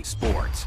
Bally Sports.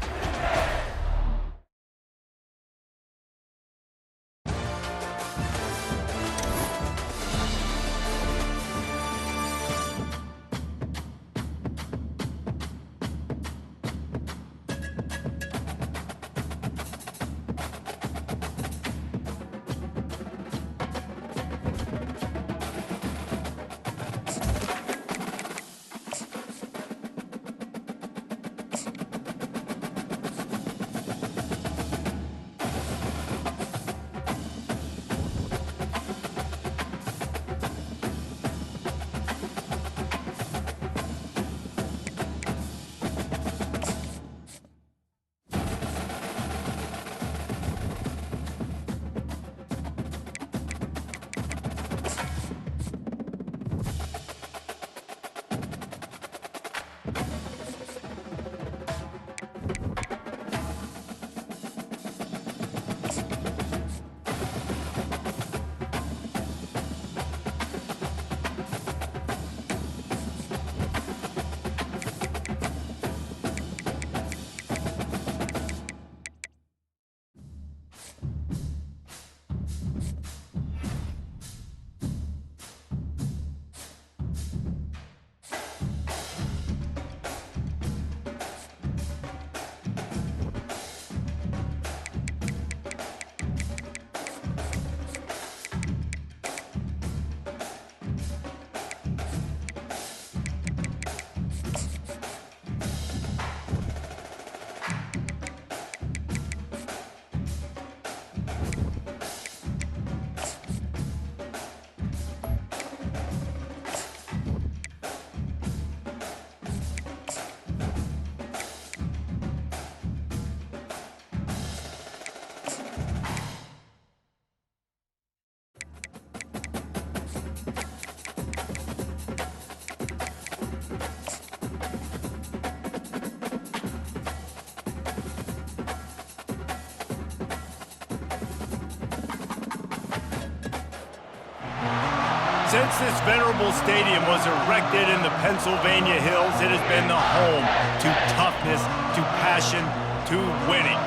Since this venerable stadium was erected in the Pennsylvania Hills, it has been the home to toughness, to passion, to winning.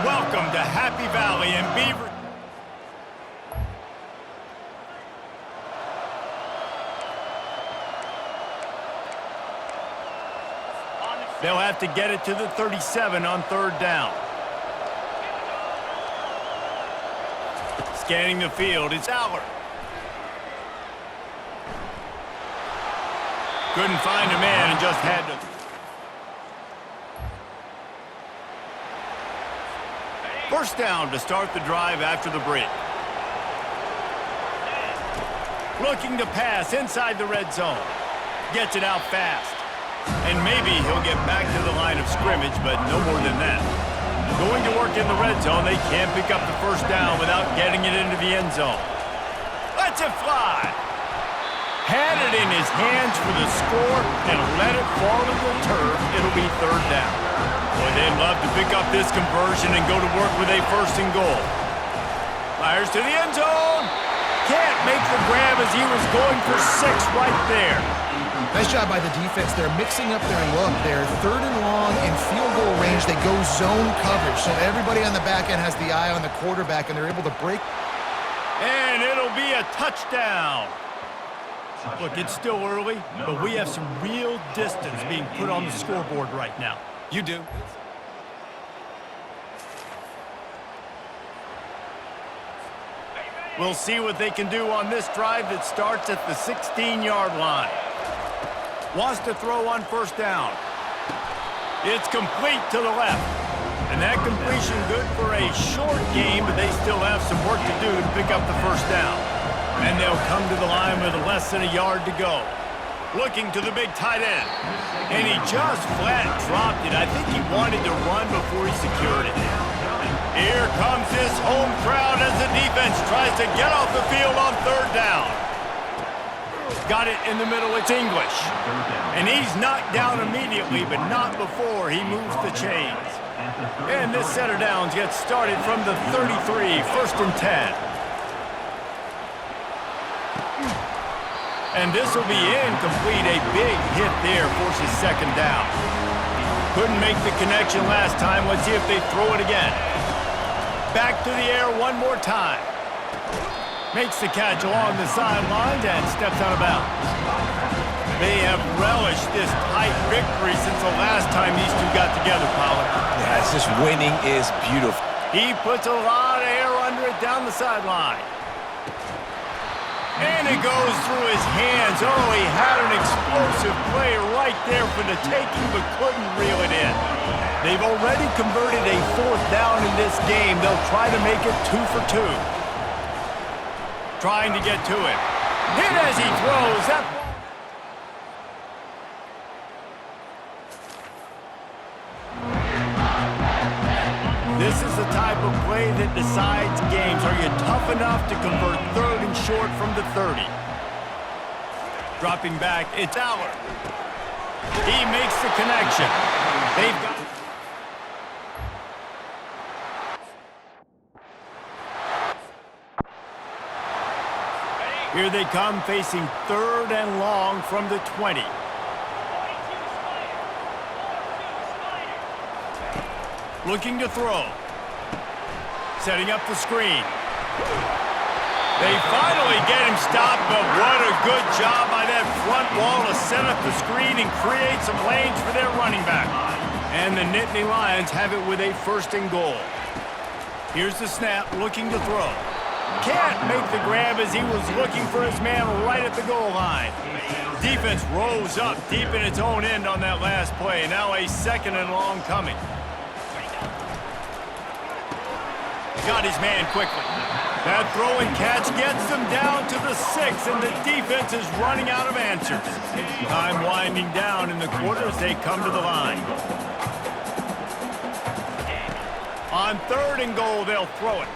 Welcome to Happy Valley and Beaver. They'll have to get it to the 37 on third down. Scanning the field, it's Allard. Couldn't find a man and just had to. First down to start the drive after the break. Looking to pass inside the red zone. Gets it out fast. And maybe he'll get back to the line of scrimmage, but no more than that. Going to work in the red zone, they can't pick up the first down without getting it into the end zone. Lets it fly. Had it in his hands for the score and let it fall to the turf, it'll be third down. Boy, they'd love to pick up this conversion and go to work with a first and goal. Fires to the end zone. Can't make the grab as he was going for 6 right there. Nice job by the defense. They're mixing up their look. They're third and long in field goal range. They go zone coverage, so everybody on the back end has the eye on the quarterback, and they're able to break. And it'll be a touchdown. Look, it's still early, but we have some real distance being put on the scoreboard right now. You do. We'll see what they can do on this drive that starts at the 16-yard line. Wants to throw on first down. It's complete to the left. And that completion good for a short game, but they still have some work to do to pick up the first down. And they'll come to the line with less than a yard to go. Looking to the big tight end. And he just flat dropped it. I think he wanted to run before he secured it. Here comes this home crowd as the defense tries to get off the field on third down. Got it in the middle, it's English. And he's knocked down immediately, but not before he moves the chains. And this set of downs gets started from the 33, first and 10. And this will be incomplete. A big hit there forces second down. Couldn't make the connection last time. Let's see if they throw it again. Back to the air one more time. Makes the catch along the sidelines and steps out of bounds. They have relished this tight victory since the last time these two got together, Pollard. Yeah, it's just winning is beautiful. He puts a lot of air under it down the sideline. And it goes through his hands. Oh, he had an explosive play right there for the taking, but couldn't reel it in. They've already converted a 4th down in this game. They'll try to make it 2 for 2. Trying to get to him. Hit as he throws. That ball. This is the type of play that decides games. Are you tough enough to convert 3rd and short from the 30? Dropping back, it's Allard. He makes the connection. They've got... Here they come, facing 3rd and long from the 20. Looking to throw. Setting up the screen. They finally get him stopped, but what a good job by that front wall to set up the screen and create some lanes for their running back. And the Nittany Lions have it with a 1st and goal. Here's the snap, looking to throw. Can't make the grab as he was looking for his man right at the goal line. Defense rose up deep in its own end on that last play. Now a 2nd and long coming. Got his man quickly. That throw and catch gets them down to the 6, and the defense is running out of answers. Time winding down in the quarter as they come to the line. On 3rd and goal, they'll throw it.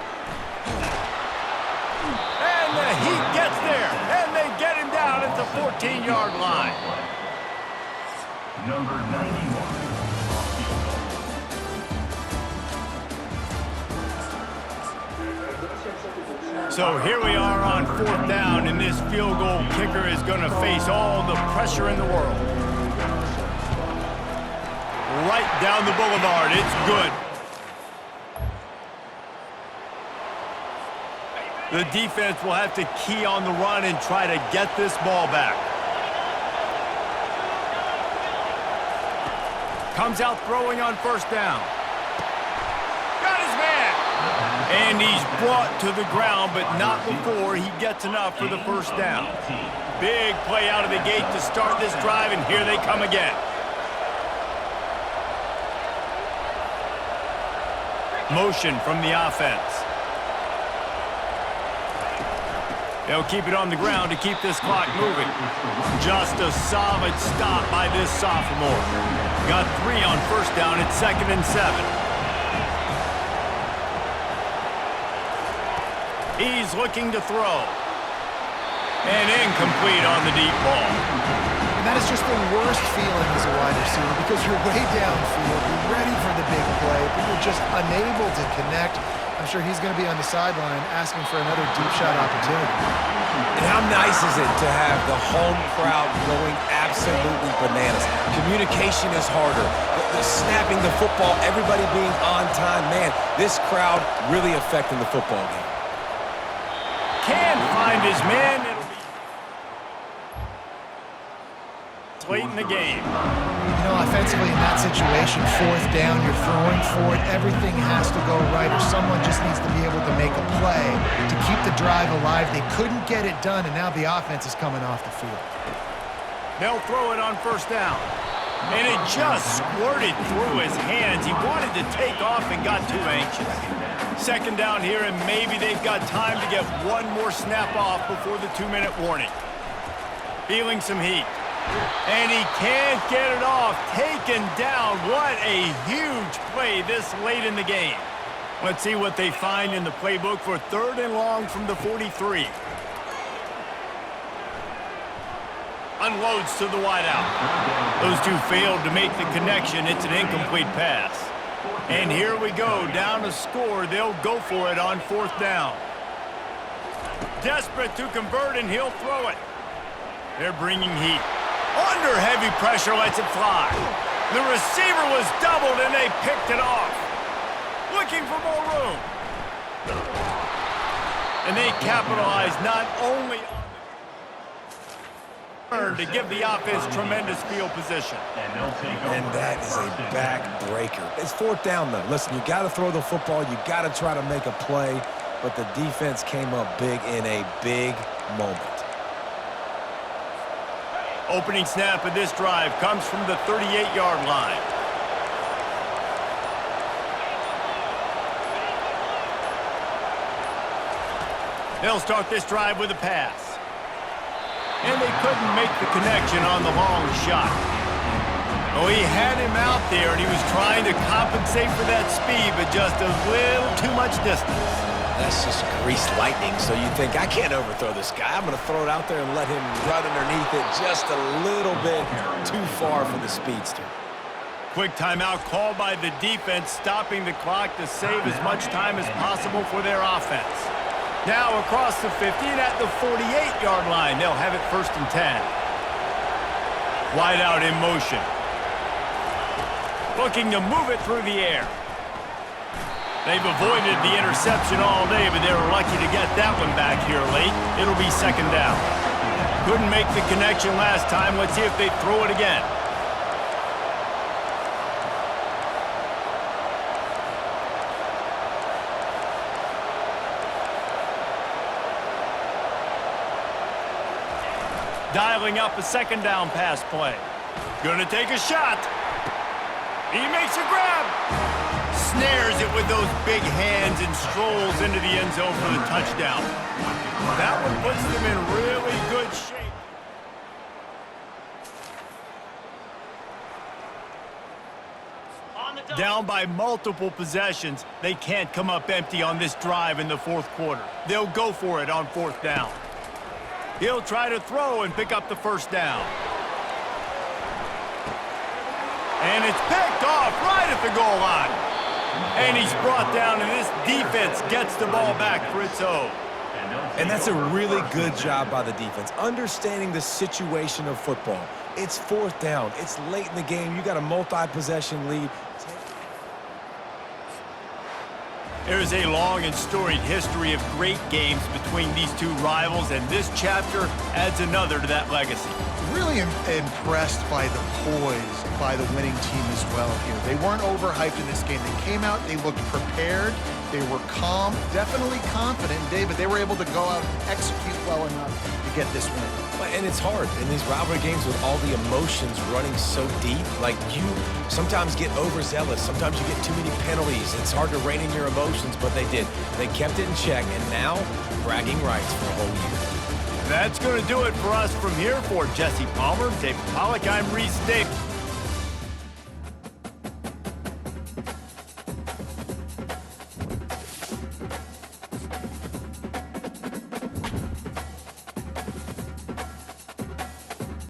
And the Heat gets there, and they get him down at the 14-yard line. Number 91. So here we are on 4th down, and this field goal kicker is going to face all the pressure in the world. Right down the boulevard. It's good. The defense will have to key on the run and try to get this ball back. Comes out throwing on 1st down. Got his man. And he's brought to the ground, but not before he gets enough for the 1st down. Big play out of the gate to start this drive, and here they come again. Motion from the offense. They'll keep it on the ground to keep this clock moving. Just a solid stop by this sophomore. Got 3 on 1st down at 2nd and 7. He's looking to throw. And incomplete on the deep ball. And that is just the worst feeling as a wide receiver because you're way downfield, you're ready for the big play, but you're just unable to connect. I'm sure he's going to be on the sideline asking for another deep shot opportunity. And how nice is it to have the home crowd going absolutely bananas? Communication is harder. The snapping the football, everybody being on time. Man, this crowd really affecting the football game. Can't find his man. It'll be late in the game. You know, offensively in that situation, 4th down, you're throwing for it, everything has to go right, or someone just needs to be able to make a play to keep the drive alive. They couldn't get it done, and now the offense is coming off the field. They'll throw it on 1st down. And it just squirted through his hands. He wanted to take off and got too anxious. 2nd down here, and maybe they've got time to get one more snap off before the 2-minute warning. Feeling some heat. And he can't get it off. Taken down. What a huge play this late in the game. Let's see what they find in the playbook for 3rd and long from the 43. Unloads to the wideout. Those two failed to make the connection. It's an incomplete pass. And here we go. Down to score. They'll go for it on 4th down. Desperate to convert, and he'll throw it. They're bringing heat. Under heavy pressure, lets it fly. The receiver was doubled, and they picked it off. Looking for more room. And they capitalized not only on the turn to give the offense tremendous field position. And that is a back-breaker. It's fourth down, though. Listen, you got to throw the football. You got to try to make a play. But the defense came up big in a big moment. Opening snap of this drive comes from the 38-yard line. They'll start this drive with a pass. And they couldn't make the connection on the long shot. Oh, he had him out there, and he was trying to compensate for that speed, but just a little too much distance. That's just greased lightning, so you think, I can't overthrow this guy. I'm going to throw it out there and let him run underneath it just a little bit too far for the speedster. Quick timeout called by the defense, stopping the clock to save as much time as possible for their offense. Now across the 50 and at the 48-yard line, they'll have it 1st and 10. Wide out in motion. Looking to move it through the air. They've avoided the interception all day, but they were lucky to get that one back here late. It'll be 2nd down. Couldn't make the connection last time. Let's see if they throw it again. Dialing up a 2nd down pass play. Gonna take a shot. He makes a grab. Snares it with those big hands and strolls into the end zone for the touchdown. That one puts them in really good shape. Down by multiple possessions, they can't come up empty on this drive in the 4th quarter. They'll go for it on 4th down. He'll try to throw and pick up the 1st down. And it's picked off right at the goal line. And he's brought down, and this defense gets the ball back for its own. And that's a really good job by the defense, understanding the situation of football. It's 4th down. It's late in the game. You got a multi-possession lead. There's a long and storied history of great games between these two rivals, and this chapter adds another to that legacy. Really impressed by the poise by the winning team as well here. They weren't overhyped in this game. They came out, they looked prepared, they were calm, definitely confident. David, they were able to go out and execute well enough to get this win. And it's hard in these rivalry games with all the emotions running so deep. Like, you sometimes get overzealous. Sometimes you get too many penalties. It's hard to rein in your emotions, but they did. They kept it in check, and now bragging rights for a whole year. That's going to do it for us from here. For Jesse Palmer, David Pollack, I'm Reese Davis.